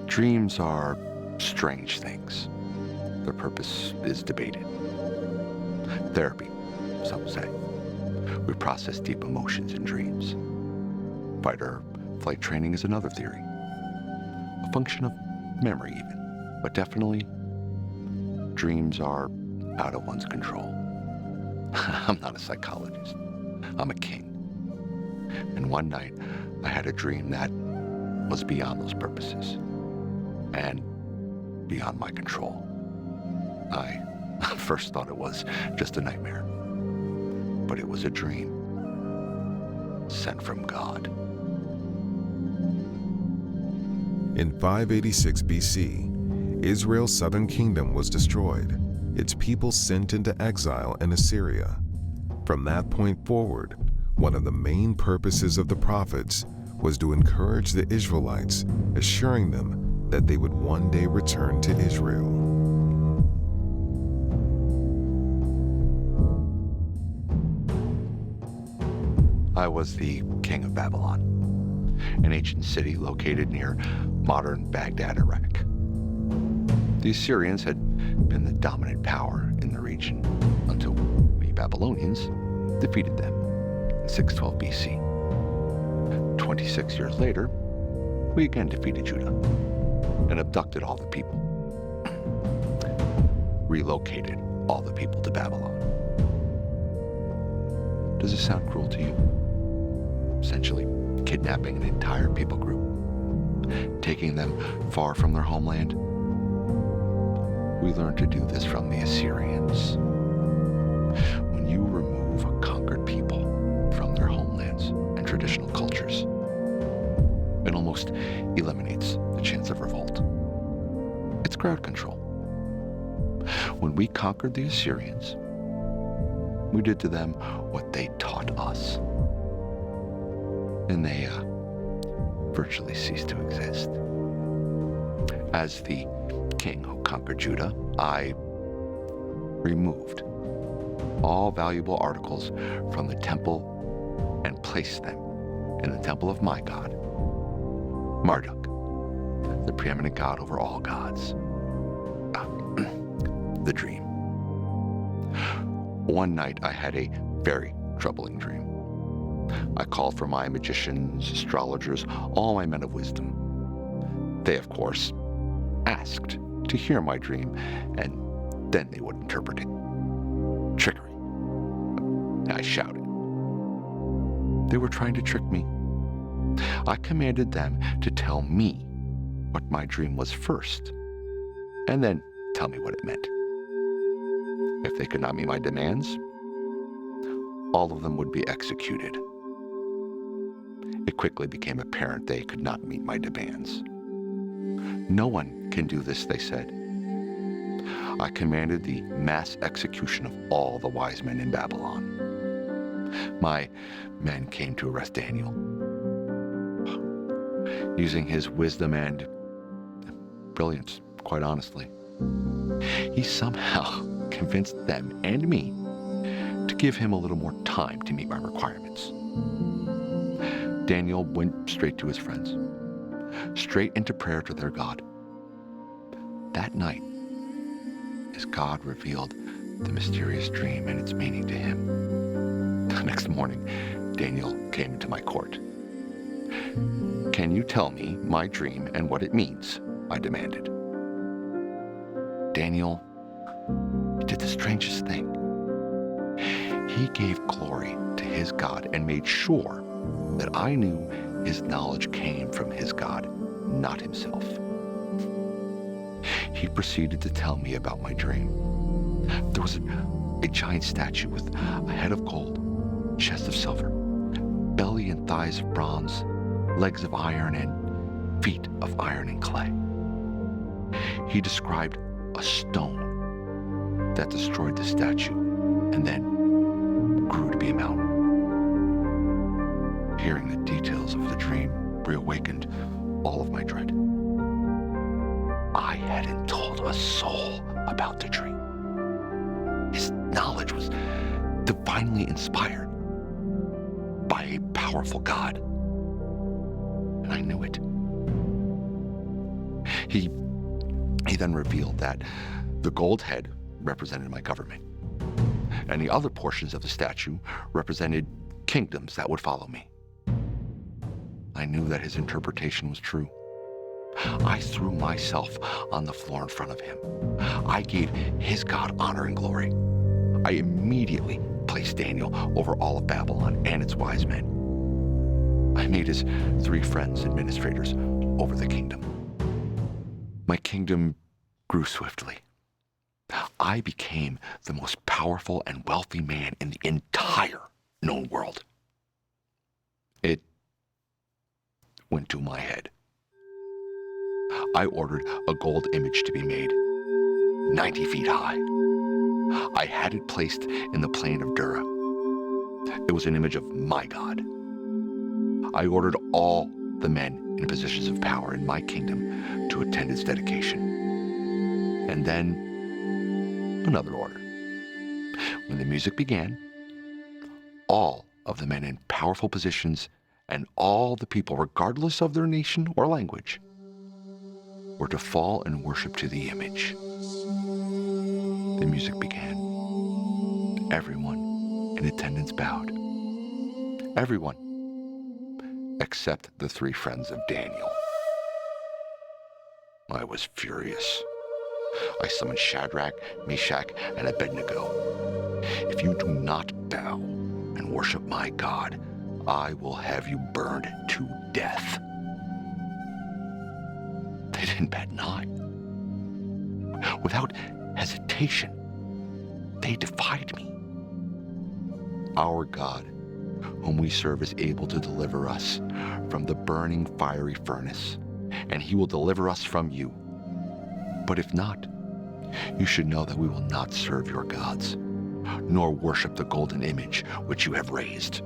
Dreams are strange things. Their purpose is debated. Therapy, some say. We process deep emotions in dreams. Fight or flight training is another theory. A function of memory even. But definitely, dreams are out of one's control. I'm not a psychologist. I'm a king. And one night, I had a dream that was beyond those purposes and beyond my control. I first thought it was just a nightmare, but it was a dream sent from God. In 586 BC, Israel's southern kingdom was destroyed, its people sent into exile in Assyria. From that point forward, one of the main purposes of the prophets was to encourage the Israelites, assuring them that they would one day return to Israel. I was the king of Babylon, an ancient city located near modern Baghdad, Iraq. The Assyrians had been the dominant power in the region until we Babylonians defeated them in 612 BC. 26 years later, we again defeated Judah and abducted all the people, relocated all the people to Babylon. Does it sound cruel to you? Essentially kidnapping an entire people group, taking them far from their homeland. We learned to do this from the Assyrians. When you remove a conquered people from their homelands and traditional cultures, it almost eliminates the chance of revolt. It's crowd control. When we conquered the Assyrians, we did to them what they taught us. And they virtually ceased to exist. As the king who conquered Judah, I removed all valuable articles from the temple and placed them in the temple of my god, Marduk, the preeminent god over all gods. The dream. One night I had a very troubling dream. I called for my magicians, astrologers, all my men of wisdom. They, of course, asked to hear my dream, and then they would interpret it. Trickery. I shouted. They were trying to trick me. I commanded them to tell me what my dream was first, and then tell me what it meant. If they could not meet my demands, all of them would be executed. It quickly became apparent they could not meet my demands. No one can do this, they said. I commanded the mass execution of all the wise men in Babylon. My men came to arrest Daniel. Using his wisdom and brilliance, quite honestly, he somehow convinced them and me to give him a little more time to meet my requirements. Daniel went straight to his friends, straight into prayer to their God. That night, his God revealed the mysterious dream and its meaning to him. The next morning, Daniel came into my court. "Can you tell me my dream and what it means?" I demanded. Daniel did the strangest thing. He gave glory to his God and made sure that I knew his knowledge came from his God, not himself. He proceeded to tell me about my dream. There was a giant statue with a head of gold, chest of silver, belly and thighs of bronze, legs of iron, and feet of iron and clay. He described a stone that destroyed the statue and then grew to be a mountain. Hearing the details of the dream reawakened all of my dread. I hadn't told a soul about the dream. His knowledge was divinely inspired by a powerful God, and I knew it. He then revealed that the gold head represented my government, and the other portions of the statue represented kingdoms that would follow me. I knew that his interpretation was true. I threw myself on the floor in front of him. I gave his God honor and glory. I immediately placed Daniel over all of Babylon and its wise men. I made his 3 friends administrators over the kingdom. My kingdom grew swiftly. I became the most powerful and wealthy man in the entire known world. It went to my head. I ordered a gold image to be made, 90 feet high. I had it placed in the plain of Dura. It was an image of my God. I ordered all the men in positions of power in my kingdom to attend its dedication. And then another order. When the music began, all of the men in powerful positions and all the people, regardless of their nation or language, were to fall and worship to the image. The music began. Everyone in attendance bowed. Everyone except the 3 friends of Daniel. I was furious. I summoned Shadrach, Meshach, and Abednego. If you do not bow and worship my God, I will have you burned to death. They didn't bat an eye. Without hesitation, they defied me. Our God, whom we serve, is able to deliver us from the burning fiery furnace, and he will deliver us from you. But if not, you should know that we will not serve your gods, nor worship the golden image which you have raised.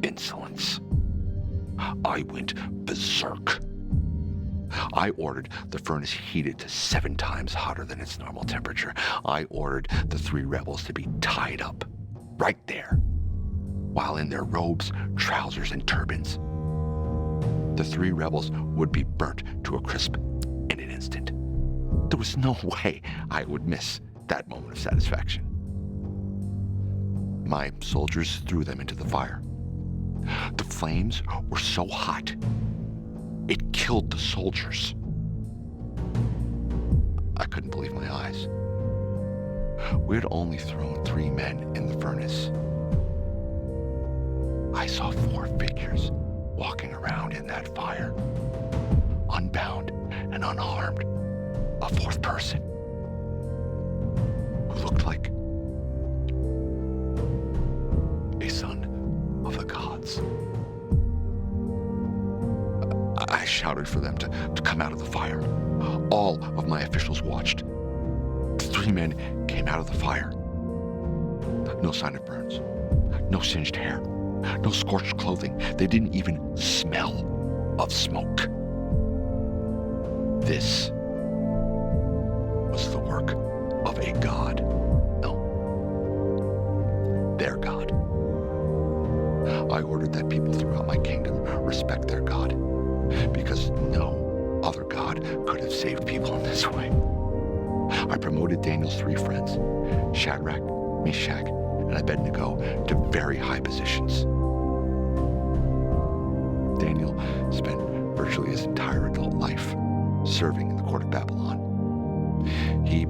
Insolence. I went berserk. I ordered the furnace heated to 7 times hotter than its normal temperature. I ordered the 3 rebels to be tied up right there, while in their robes, trousers, and turbans. The 3 rebels would be burnt to a crisp in an instant. There was no way I would miss that moment of satisfaction. My soldiers threw them into the fire. The flames were so hot, it killed the soldiers. I couldn't believe my eyes. We had only thrown 3 men in the furnace. I saw 4 figures walking around in that fire, unbound and unharmed. A 4th person who looked like a son of the gods. I shouted for them to come out of the fire. All of my officials watched. The 3 men came out of the fire. No sign of burns, no singed hair, no scorched clothing. They didn't even smell of smoke. This was the work of a god. No, their god. I ordered that people throughout my kingdom respect their God, because no other God could have saved people in this way. I promoted Daniel's 3 friends, Shadrach, Meshach, and Abednego, to very high positions. Daniel spent virtually his entire adult life serving in the court of Babylon. He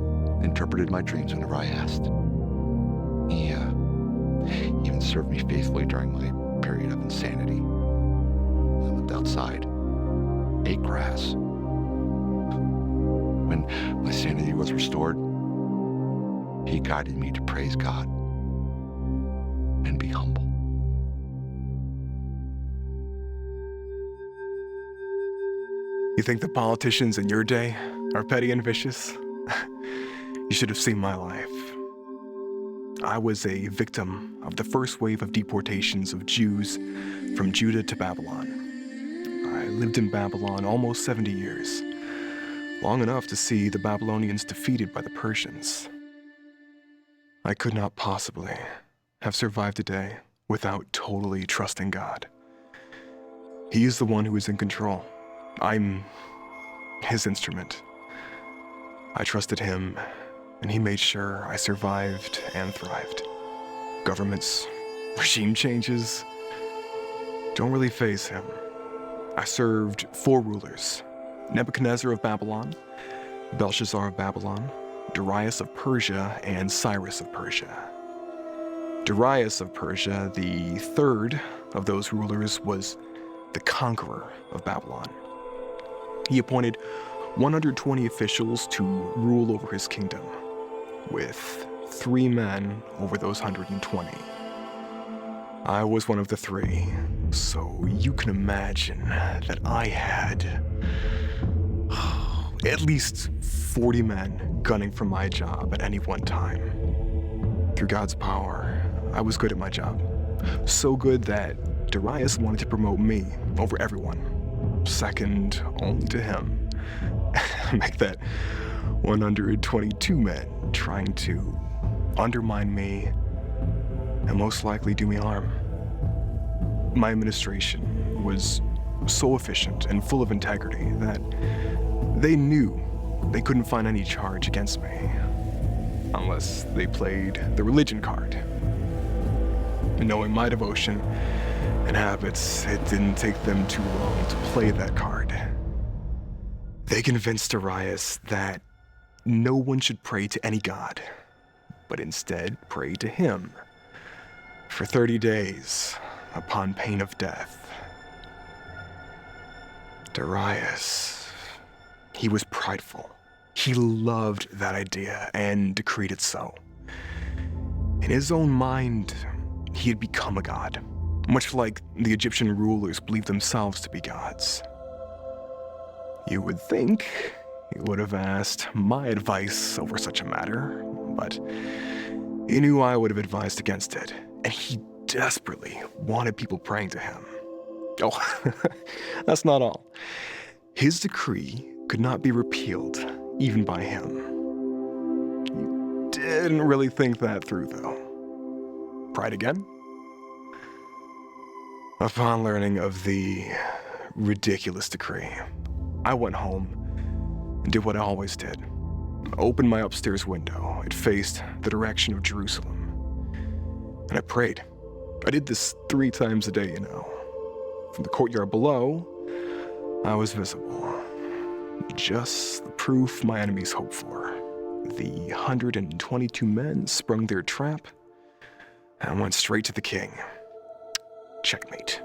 interpreted my dreams whenever I asked. He even served me faithfully during my period of insanity. I lived outside, ate grass. When my sanity was restored, he guided me to praise God and be humble. You think the politicians in your day are petty and vicious? You should have seen my life. I was a victim of the first wave of deportations of Jews from Judah to Babylon. I lived in Babylon almost 70 years, long enough to see the Babylonians defeated by the Persians. I could not possibly have survived today without totally trusting God. He is the one who is in control, I'm his instrument. I trusted him, and he made sure I survived and thrived. Governments, regime changes, don't really faze him. I served 4 rulers: Nebuchadnezzar of Babylon, Belshazzar of Babylon, Darius of Persia, and Cyrus of Persia. Darius of Persia, the third of those rulers, was the conqueror of Babylon. He appointed 120 officials to rule over his kingdom, with 3 men over those 120. I was one of the 3, so you can imagine that I had at least 40 men gunning for my job at any one time. Through God's power, I was good at my job. So good that Darius wanted to promote me over everyone, second only to him. Make that 122 men trying to undermine me and most likely do me harm. My administration was so efficient and full of integrity that they knew they couldn't find any charge against me unless they played the religion card. And knowing my devotion and habits, it didn't take them too long to play that card. They convinced Darius that no one should pray to any god, but instead pray to him for 30 days upon pain of death. Darius, he was prideful. He loved that idea and decreed it so. In his own mind, he had become a god, much like the Egyptian rulers believed themselves to be gods. You would think he would have asked my advice over such a matter, but he knew I would have advised against it, and he desperately wanted people praying to him. Oh, that's not all. His decree could not be repealed, even by him. He didn't really think that through, though. Pride again? Upon learning of the ridiculous decree, I went home and did what I always did. Opened my upstairs window. It faced the direction of Jerusalem. And I prayed. I did this 3 times a day, you know. From the courtyard below, I was visible. Just the proof my enemies hoped for. The 122 men sprung their trap and went straight to the king. Checkmate.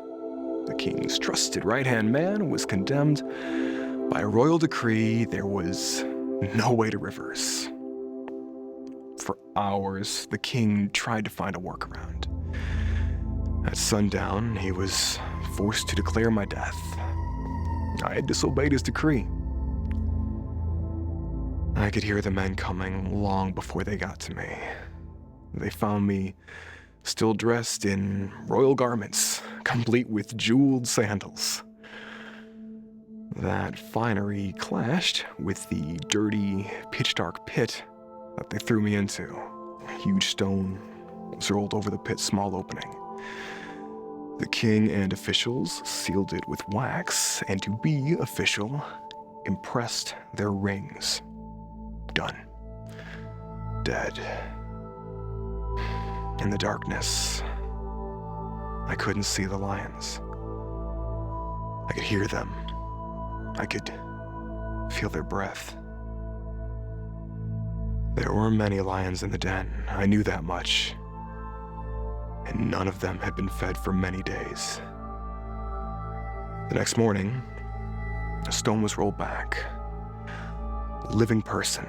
The king's trusted right-hand man was condemned. By royal decree, there was no way to reverse. For hours, the king tried to find a workaround. At sundown, he was forced to declare my death. I had disobeyed his decree. I could hear the men coming long before they got to me. They found me still dressed in royal garments, complete with jeweled sandals. That finery clashed with the dirty, pitch-dark pit that they threw me into. A huge stone was rolled over the pit's small opening. The king and officials sealed it with wax, and to be official, impressed their rings. Done. Dead. In the darkness, I couldn't see the lions. I could hear them. I could feel their breath. There were many lions in the den, I knew that much. And none of them had been fed for many days. The next morning, a stone was rolled back. A living person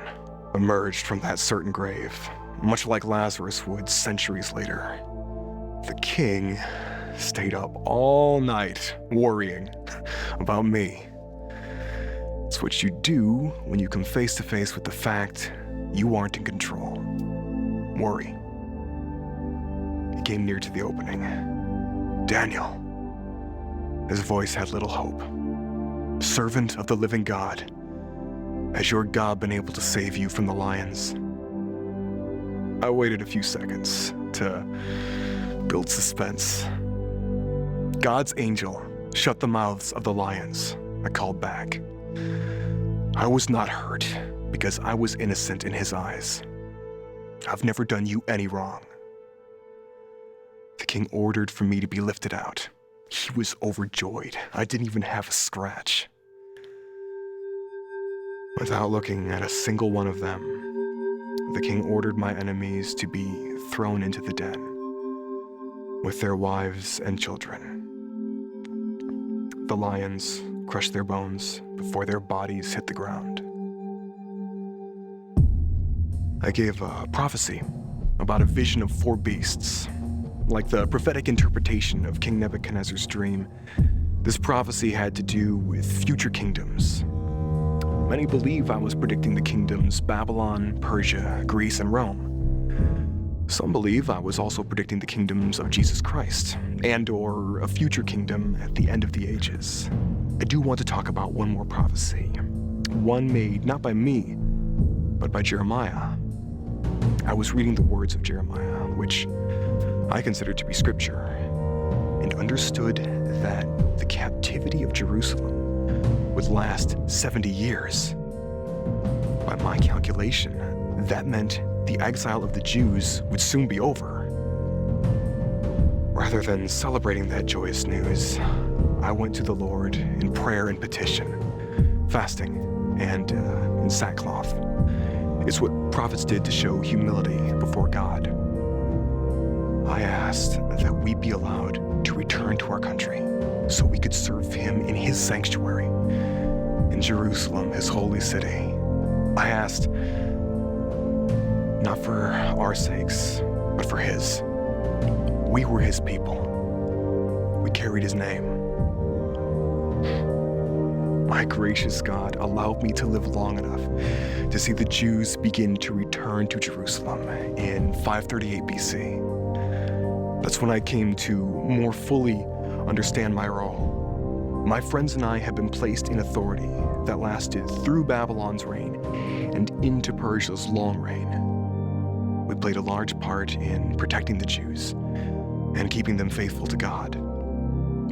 emerged from that certain grave, much like Lazarus would centuries later. The king stayed up all night worrying about me. It's what you do when you come face to face with the fact you aren't in control. Worry. He came near to the opening. Daniel. His voice had little hope. Servant of the living God, has your God been able to save you from the lions? I waited a few seconds to build suspense. God's angel shut the mouths of the lions I called back. I was not hurt because I was innocent in his eyes. I've never done you any wrong. The king ordered for me to be lifted out. He was overjoyed. I didn't even have a scratch. Without looking at a single one of them, the king ordered my enemies to be thrown into the den with their wives and children. The lions crushed their bones before their bodies hit the ground. I gave a prophecy about a vision of 4 beasts. Like the prophetic interpretation of King Nebuchadnezzar's dream, this prophecy had to do with future kingdoms. Many believe I was predicting the kingdoms Babylon, Persia, Greece, and Rome. Some believe I was also predicting the kingdoms of Jesus Christ, and/or a future kingdom at the end of the ages. I do want to talk about one more prophecy, one made not by me, but by Jeremiah. I was reading the words of Jeremiah, which I considered to be scripture, and understood that the captivity of Jerusalem would last 70 years. By my calculation, that meant the exile of the Jews would soon be over. Rather than celebrating that joyous news, I went to the Lord in prayer and petition, fasting, and in sackcloth. It's what prophets did to show humility before God. I asked that we be allowed to return to our country so we could serve him in his sanctuary, in Jerusalem, his holy city. I asked, not for our sakes, but for his. We were his people. We carried his name. My gracious God allowed me to live long enough to see the Jews begin to return to Jerusalem in 538 BC. That's when I came to more fully understand my role. My friends and I had been placed in authority that lasted through Babylon's reign and into Persia's long reign. We played a large part in protecting the Jews and keeping them faithful to God.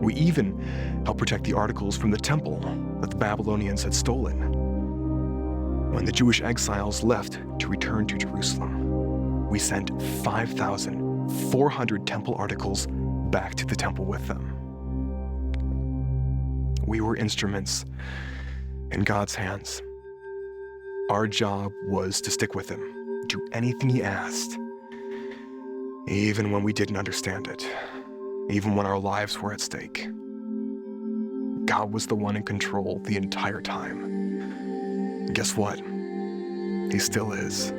We even helped protect the articles from the temple that the Babylonians had stolen. When the Jewish exiles left to return to Jerusalem, we sent 5,400 temple articles back to the temple with them. We were instruments in God's hands. Our job was to stick with him, do anything he asked, even when we didn't understand it, even when our lives were at stake. God was the one in control the entire time. And guess what? He still is.